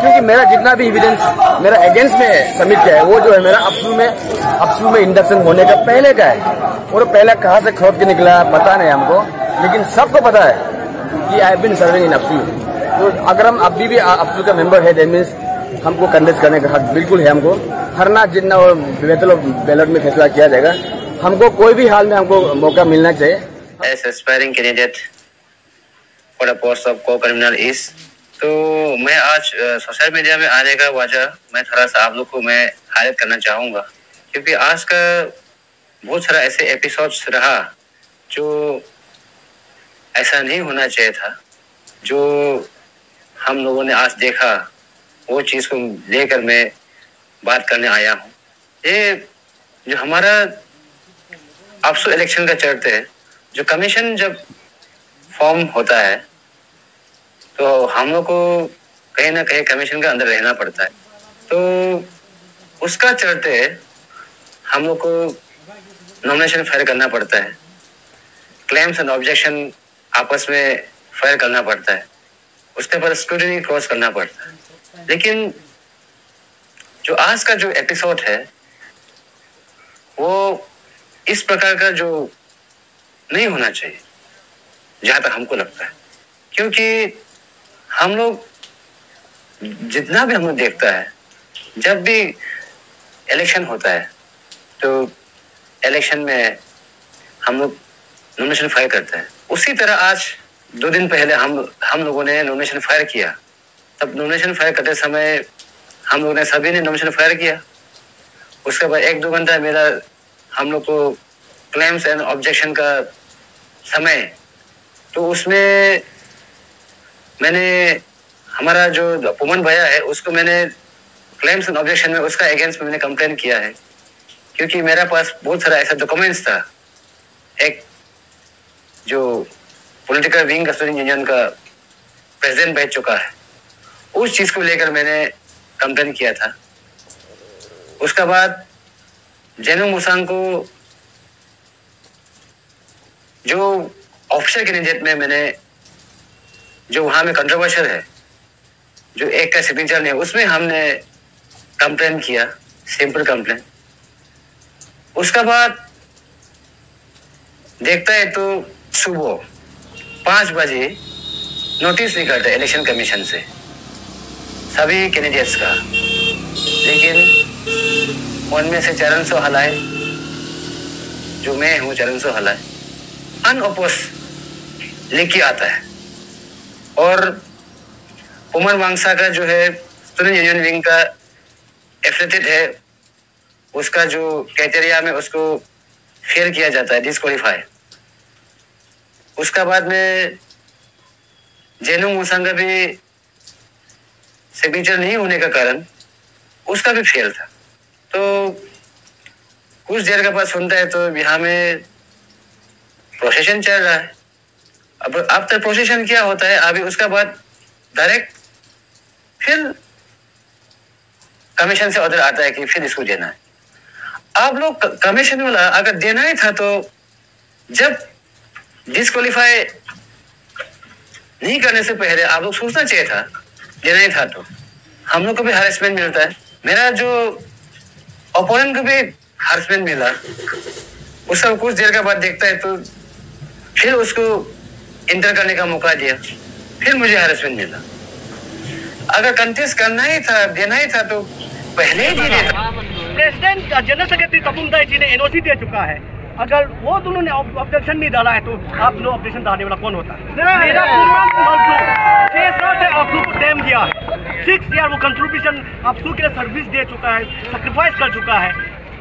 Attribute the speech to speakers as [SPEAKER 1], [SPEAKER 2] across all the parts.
[SPEAKER 1] क्योंकि मेरा जितना भी एविडेंस मेरा अगेंस्ट में सबमिट किया है वो जो है मेरा अपसू में इंडक्शन होने का पहले का है। और पहले कहाँ से खोद के निकला पता नहीं हमको, लेकिन सबको पता है कि I have been serving in अपसू। तो अगर हम अभी भी अपसू का मेंबर है, दैट मीन्स हमको कंटेस्ट करने का हक बिल्कुल है। हमको हरना जितना और बेहतर बैलेट में फैसला किया जाएगा। हमको कोई भी हाल में हमको मौका मिलना चाहिए।
[SPEAKER 2] As aspiring candidate for the post of co-convener is, तो मैं आज सोशल मीडिया में आने का वजह मैं थोड़ा सा आप लोग को मैं हाईलाइट करना चाहूँगा, क्योंकि आज का बहुत सारा ऐसे एपिसोड्स रहा जो ऐसा नहीं होना चाहिए था। जो हम लोगों ने आज देखा वो चीज़ को लेकर मैं बात करने आया हूँ। ये जो हमारा अपसू इलेक्शन का चर्चा है, जो कमीशन जब फॉर्म होता है तो हम लोग को कहीं ना कहीं कमीशन के अंदर रहना पड़ता है। तो उसका चलते हम लोग को नॉमिनेशन फाइल करना पड़ता है, क्लेम्स एंड ऑब्जेक्शन आपस में फाइल करना पड़ता है, उसके बाद स्क्रूटिनी क्रॉस करना पड़ता है। लेकिन जो आज का जो एपिसोड है वो इस प्रकार का जो नहीं होना चाहिए, जहां तक हमको लगता है। क्योंकि हम लोग जितना भी हम लोग देखता है, जब भी इलेक्शन होता है तो इलेक्शन में हम लोग नॉमिनेशन फाइल करते हैं। उसी तरह आज 2 दिन पहले हम लोगों ने नॉमिनेशन फाइल किया। तब नॉमिनेशन फाइल करते समय हम लोगों ने सभी ने नॉमिनेशन फाइल किया। उसके बाद 1-2 घंटा मेरा हम लोग को क्लेम्स एंड ऑब्जेक्शन का समय, तो उसमें मैंने हमारा जो पुमन भैया है उसको मैंने क्लेम्स एंड ऑब्जेक्शन में उसका अगेंस्ट में मैंने कंप्लेन किया है, क्योंकि मेरे पास बहुत सारा ऐसा डॉक्यूमेंट्स था। एक जो पॉलिटिकल विंग का स्टूडेंट यूनियन का प्रेसिडेंट बैठ चुका है, उस चीज को लेकर मैंने कंप्लेन किया था। उसके बाद जेनू मुसांग को जो ऑफिशियल कैंडिडेट में मैंने जो वहां में कंट्रोवर्शियल है, जो एक का सिग्नेचर नहीं, उसमें हमने कंप्लेन किया, सिंपल कंप्लेन। उसका बाद देखता है तो सुबह 5 बजे नोटिस निकलता है इलेक्शन कमीशन से सभी कैंडिडेट्स का, लेकिन उनमें से चरण सो हलाए, जो मैं हूँ चरण सो हलाए, अनअपोज लिख के आता है। और पुमन वांगसा का जो है स्टूडेंट यूनियन विंग का एफिलिएटेड है, उसका जो क्राइटेरिया में उसको फेल किया जाता है, डिस्क्वालीफाई। उसका बाद में जेनू मुसांग का भी सिग्नेचर नहीं होने का कारण उसका भी फेल था। तो कुछ देर के बाद सुनता है तो यहाँ में प्रोसेशन चल रहा है। अब आफ्टर प्रोसेशन क्या होता है, अभी उसका बाद डायरेक्ट फिर कमीशन से ऑर्डर आता है कि फिर इसको देना है। आप लोग कमीशन वाला अगर देना ही था तो जब डिस्क्वालीफाई नहीं करने से पहले आप लोग सोचना चाहिए था, देना ही था तो हम लोग को भी हरेसमेंट मिलता है, मेरा जो ओपोनेंट को भी हरेसमेंट मिला। उसका कुछ देर के बाद देखता है तो फिर उसको इंटर करने का मौका दिया, फिर मुझे हरेसमेंट मिला। अगर कंटेस्ट करना ही था, देना ही था तो पहले ही दे देता।
[SPEAKER 3] प्रेसिडेंट जनरल सेक्रेटरी तपुम दाई जी ने एनओसी दे चुका है, अगर वो दोनों ने ऑब्जेक्शन नहीं डाला है तो आप दोनों ऑब्जेक्शन डालने वाला कौन होता है? मेरा अपसू को डैम दिया है, 6 ईयर वो कंट्रीब्यूशन अपसू के लिए सर्विस दे चुका है, सैक्रिफाइस कर चुका है,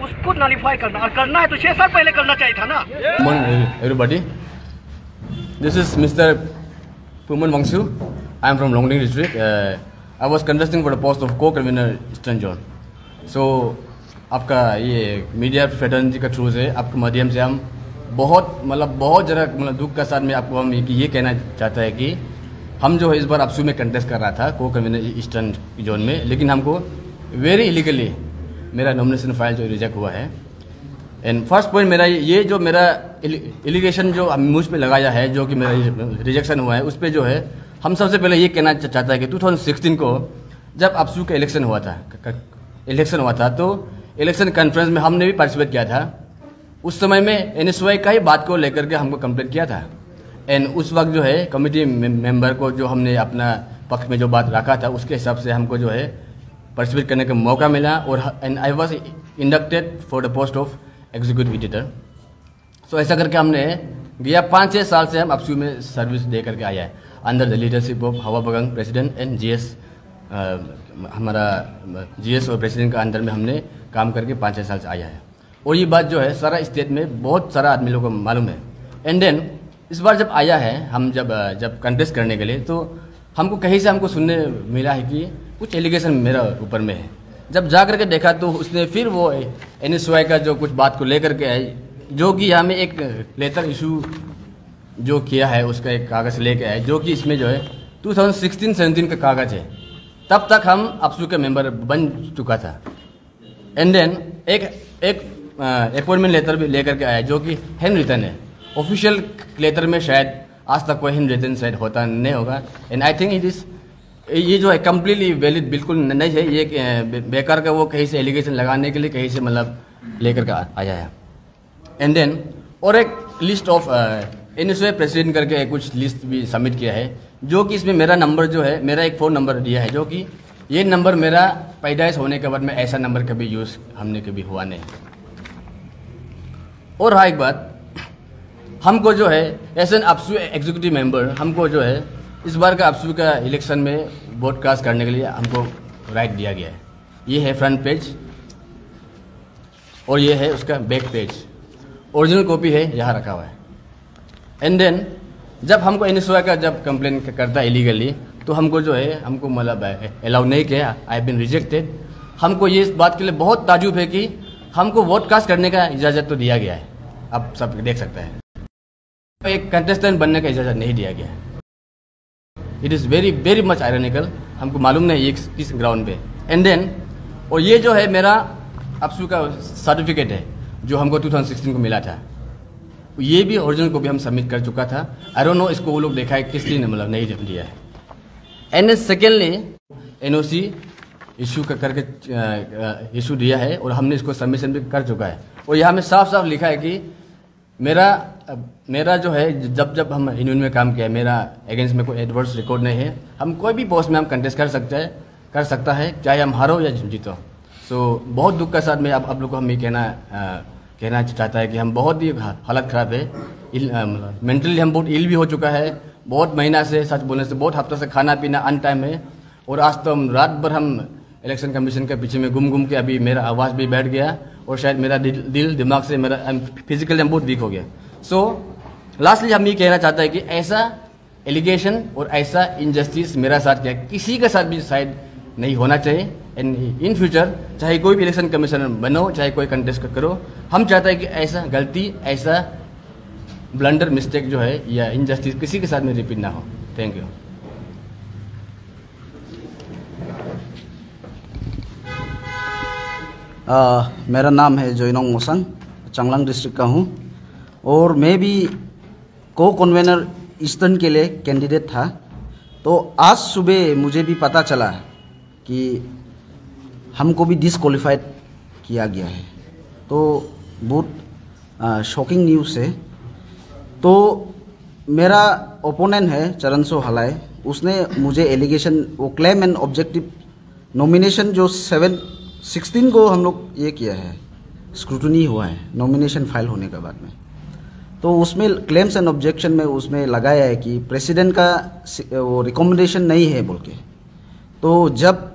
[SPEAKER 3] उसको नलिफाई करना और करना है तो 6 साल पहले करना चाहिए था ना।
[SPEAKER 1] Everybody, this is Mr. Puman Wangsu. I am from Longding district. I was contesting for the post of co-convener Eastern Zone. So आपका ये मीडिया फ्रेटर्निटी का थ्रू से आपके माध्यम से हम बहुत ज़रा दुख का साथ में आपको हम ये कहना चाहता है कि हम जो है इस बार अपसू में कंटेस्ट कर रहा था को कन्वीनर ईस्टर्न जोन में, लेकिन हमको वेरी इलीगली मेरा नॉमिनेशन फाइल जो रिजेक्ट हुआ है। एंड फर्स्ट पॉइंट मेरा ये जो मेरा एलिगेशन जो मुझ पे लगाया है, जो कि मेरा रिजेक्शन हुआ है, उस पर जो है हम सबसे पहले ये कहना चाहता है कि 2016 को जब अपसू का इलेक्शन हुआ था तो इलेक्शन कॉन्फ्रेंस में हमने भी पार्टिसिपेट किया था। उस समय में NSY का ही बात को लेकर के हमको कंप्लेंट किया था। एंड उस वक्त जो है कमेटी मेंबर को जो हमने अपना पक्ष में जो बात रखा था उसके हिसाब से हमको जो है पार्टिसिपेट करने का मौका मिला, और and I was inducted for the post of executive editor. So ऐसा करके हमने गया 5-6 साल से हम अपसू में सर्विस दे करके आया है अंडर द लीडरशिप ऑफ हवा बगंग प्रेसिडेंट एंड GS। हमारा GS और प्रेसिडेंट का अंदर में हमने काम करके 5-6 साल से आया है, और ये बात जो है सारा स्टेट में बहुत सारा आदमी लोगों को मालूम है। एंड देन इस बार जब आया है हम जब कंटेस्ट करने के लिए, तो हमको कहीं से हमको सुनने मिला है कि कुछ एलिगेशन मेरा ऊपर में है। जब जा करके देखा तो उसने फिर वो NSY का जो कुछ बात को लेकर के आए, जो कि हमें एक लेटर इशू जो किया है उसका एक कागज़ लेके आए, जो कि इसमें जो है 2016-17 का कागज़ है। तब तक हम अपसू के मेंबर बन चुका था। एंड देन एक अपॉइंटमेंट लेटर भी लेकर के आया, जो कि हैंड रिटन है। ऑफिशियल लेटर में शायद आज तक कोई हैंड रिटन शायद होता नहीं होगा। एंड आई थिंक ये जो है कम्प्लीटली वैलिड बिल्कुल नहीं है, ये बेकार का वो कहीं से एलिगेशन लगाने के लिए कहीं से लेकर के आया है। एंड देन और एक लिस्ट ऑफ NSY प्रेसिडेंट करके कुछ लिस्ट भी सबमिट किया है, जो कि इसमें मेरा नंबर जो है, मेरा एक फ़ोन नंबर दिया है, जो कि ये नंबर मेरा पैदाइश होने के बाद में ऐसा नंबर कभी यूज़ हमने कभी हुआ नहीं। और हाँ, एक बात, हमको जो है एज एन अपसू एग्जीक्यूटिव मेंबर हमको जो है इस बार का अपसू का इलेक्शन में वोट कास्ट करने के लिए हमको राइट दिया गया है। ये है फ्रंट पेज और ये है उसका बैक पेज। ओरिजिनल कॉपी है यहाँ रखा हुआ है। एंड देन जब हमको NSY का जब कंप्लेन करता है इलीगली, तो हमको जो है हमको अलाउ नहीं किया, आई बीन रिजेक्टेड। हमको ये इस बात के लिए बहुत ताजुब है कि हमको वोट कास्ट करने का इजाज़त तो दिया गया है, आप सब देख सकते हैं, एक कंटेस्टेंट बनने का इजाज़त नहीं दिया गया है। It is very very much ironical, हमको मालूम नहीं ये किस ग्राउंड पे। एंड देन और ये जो है मेरा अपसू का सर्टिफिकेट है जो हमको 2016 को मिला था, ये भी ओरिजिनल को भी हम सबमिट कर चुका था। आई डोंट नो इसको वो लोग देखा है किस लिए नहीं दिया है। एंड सेकेंडली NOC इशू करके इशू दिया है और हमने इसको सबमिशन भी कर चुका है, और यहाँ में साफ साफ लिखा है कि मेरा जो है जब हम यूनियन में काम किया है, मेरा अगेंस्ट में कोई एडवर्स रिकॉर्ड नहीं है। हम कोई भी पोस्ट में हम कंटेस्ट कर सकता है चाहे हम हारो या जीतो। सो बहुत दुख का साथ में आप लोग को हम ये कहना चाहता है कि हम बहुत ही हालत ख़राब है, मेंटली हम बहुत इल भी हो चुका है। बहुत महीना से, सच बोलने से बहुत हफ्ता से खाना पीना अन टाइम है, और आज तो हम रात भर हम इलेक्शन कमीशन के पीछे में घूम के अभी मेरा आवाज़ भी बैठ गया, और शायद मेरा दिल दिमाग से मेरा फिजिकली हम बहुत वीक हो गया। सो लास्टली हम ये कहना चाहते हैं कि ऐसा एलिगेशन और ऐसा इनजस्टिस मेरा साथ किया किसी के साथ भी शायद नहीं होना चाहिए। एंड इन फ्यूचर चाहे कोई भी इलेक्शन कमीशनर बनो, चाहे कोई कंटेस्ट करो, हम चाहते हैं कि ऐसा गलती, ऐसा ब्लंडर मिस्टेक जो है या इनजस्टिस किसी के साथ में रिपीट ना हो। Thank you.
[SPEAKER 4] मेरा नाम है जोइनोंग मोसंग, चांगलांग डिस्ट्रिक्ट का हूँ, और मैं भी को कन्वेनर ईस्टर्न के लिए कैंडिडेट था। तो आज सुबह मुझे भी पता चला कि हमको भी डिसक्वालीफाइड किया गया है, तो बहुत शॉकिंग न्यूज़ है। तो मेरा ओपोनेंट है चरणसो हलाय, उसने मुझे एलिगेशन, वो क्लेम एंड ऑब्जेक्टिव नॉमिनेशन जो 16 को हम लोग ये किया है, स्क्रूटनी हुआ है नॉमिनेशन फाइल होने के बाद में, तो उसमें क्लेम्स एंड ऑब्जेक्शन में उसमें लगाया है कि प्रेसिडेंट का वो रिकमेंडेशन नहीं है बोल के। तो जब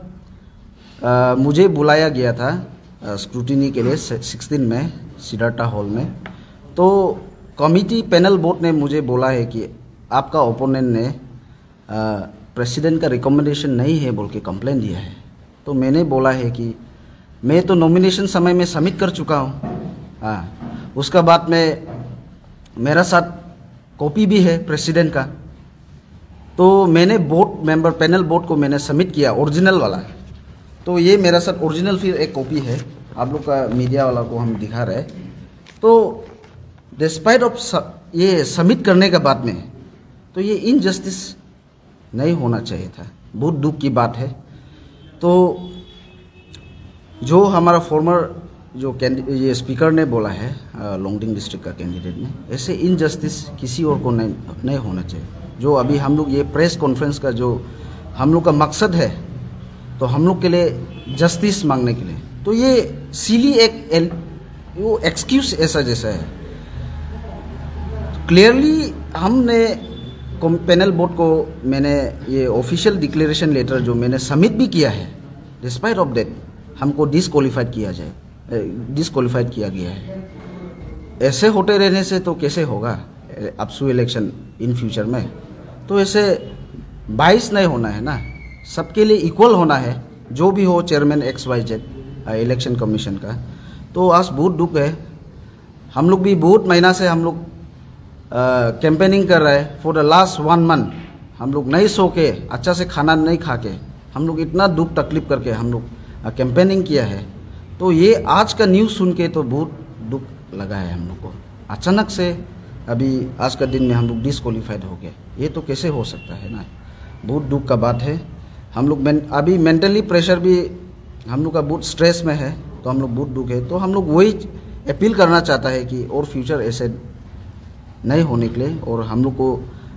[SPEAKER 4] मुझे बुलाया गया था स्क्रूटनी के लिए 16 में सिद्धार्थ हॉल में, तो कमिटी पैनल बोर्ड ने मुझे बोला है कि आपका ओपोनेंट ने प्रेसिडेंट का रिकमेंडेशन नहीं है बोल के कंप्लेन दिया है। तो मैंने बोला है कि मैं तो नॉमिनेशन समय में सबमिट कर चुका हूँ। हाँ, उसका बाद में मेरा साथ कॉपी भी है प्रेसिडेंट का। तो मैंने बोर्ड मेंबर पैनल बोर्ड को मैंने सबमिट किया ओरिजिनल वाला। तो ये मेरा साथ ओरिजिनल फिर एक कॉपी है, आप लोग का मीडिया वाला को हम दिखा रहे हैं। तो डिस्पाइट ऑफ ये सबमिट करने के बाद में तो ये इनजस्टिस नहीं होना चाहिए था, बहुत दुख की बात है। तो जो हमारा फॉर्मर जो ये स्पीकर ने बोला है लोंगडिंग डिस्ट्रिक्ट का कैंडिडेट ने, ऐसे इनजस्टिस किसी और को नहीं होना चाहिए। जो अभी हम लोग ये प्रेस कॉन्फ्रेंस का जो हम लोग का मकसद है, तो हम लोग के लिए जस्टिस मांगने के लिए, तो ये सीली एक वो एक्सक्यूज ऐसा जैसा है। क्लियरली हमने पैनल बोर्ड को मैंने ये ऑफिशियल डिक्लेरेशन लेटर जो मैंने सबमिट भी किया है, डिस्पाइट ऑफ दैट हमको डिसक्वालीफाइड किया गया है। ऐसे होते रहने से तो कैसे होगा अपसू इलेक्शन इन फ्यूचर में। तो ऐसे बाइस नहीं होना है ना, सबके लिए इक्वल होना है, जो भी हो चेयरमैन XYZ इलेक्शन कमीशन का। तो आज बहुत दुख है, हम लोग भी बहुत महीना से हम लोग कैंपेनिंग कर रहे हैं। फॉर द लास्ट 1 मंथ हम लोग नहीं सो के, अच्छा से खाना नहीं खा के, हम लोग इतना दुख तकलीफ करके हम लोग कैंपेनिंग किया है। तो ये आज का न्यूज़ सुन के तो बहुत दुख लगा है हम लोग को। अचानक से अभी आज का दिन में हम लोग डिसक्वालीफाइड हो गए, ये तो कैसे हो सकता है ना, बहुत दुख का बात है। हम लोग अभी मेंटली प्रेशर भी हम लोग का बहुत स्ट्रेस में है, तो हम लोग बहुत दुख है। तो हम लोग वही अपील करना चाहता है कि और फ्यूचर ऐसे नहीं होने के लिए, और हम लोग को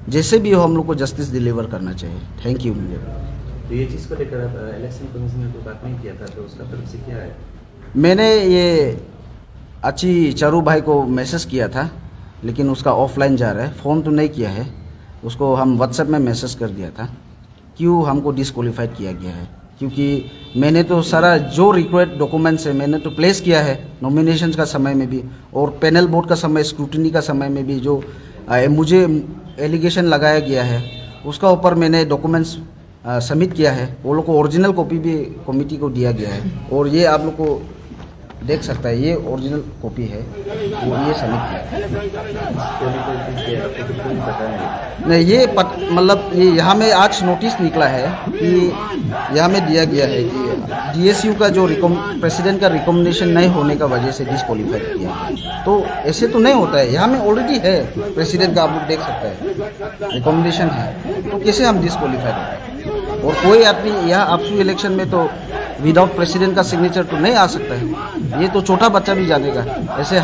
[SPEAKER 4] जैसे भी हो हम लोग को जस्टिस डिलीवर करना चाहिए। Thank you.
[SPEAKER 5] तो ये चीज़ को लेकर इलेक्शन कमीशन ने तो बात नहीं किया था, तो उसका तरफ से क्या है?
[SPEAKER 4] मैंने ये अच्छी चारू भाई को मैसेज किया था, लेकिन उसका ऑफलाइन जा रहा है, फ़ोन तो नहीं किया है। उसको हम व्हाट्सएप में मैसेज कर दिया था क्यों हमको डिसक्वालीफाइड किया गया है, क्योंकि मैंने तो सारा जो रिक्वायर्ड डॉक्यूमेंट्स है मैंने तो प्लेस किया है नॉमिनेशंस का समय में भी, और पैनल बोर्ड का समय, स्क्रूटिनी का समय में भी जो मुझे एलिगेशन लगाया गया है उसका ऊपर मैंने डॉक्यूमेंट्स सबमिट किया है। वो लोग को ओरिजिनल कॉपी भी कमेटी को दिया गया है, और ये आप लोग को देख सकता है, ये ओरिजिनल कॉपी है, वो ये सबमिट किया। नहीं ये मतलब ये यहाँ में आज नोटिस निकला है कि यहाँ में दिया गया है कि DSU का जो प्रेसिडेंट का रिकमेंडेशन नहीं होने का वजह से डिसक्वालीफाइड किया है। तो ऐसे तो नहीं होता है, यहाँ में ऑलरेडी है प्रेसिडेंट का, आप लोग देख सकते हैं रिकमेंडेशन है, तो कैसे हम डिसक्वालीफाइड होते। और कोई आदमी यहाँ अपसू इलेक्शन में तो विदाउट प्रेसिडेंट का सिग्नेचर तो नहीं आ सकता है, ये तो छोटा बच्चा भी जानेगा। ऐसे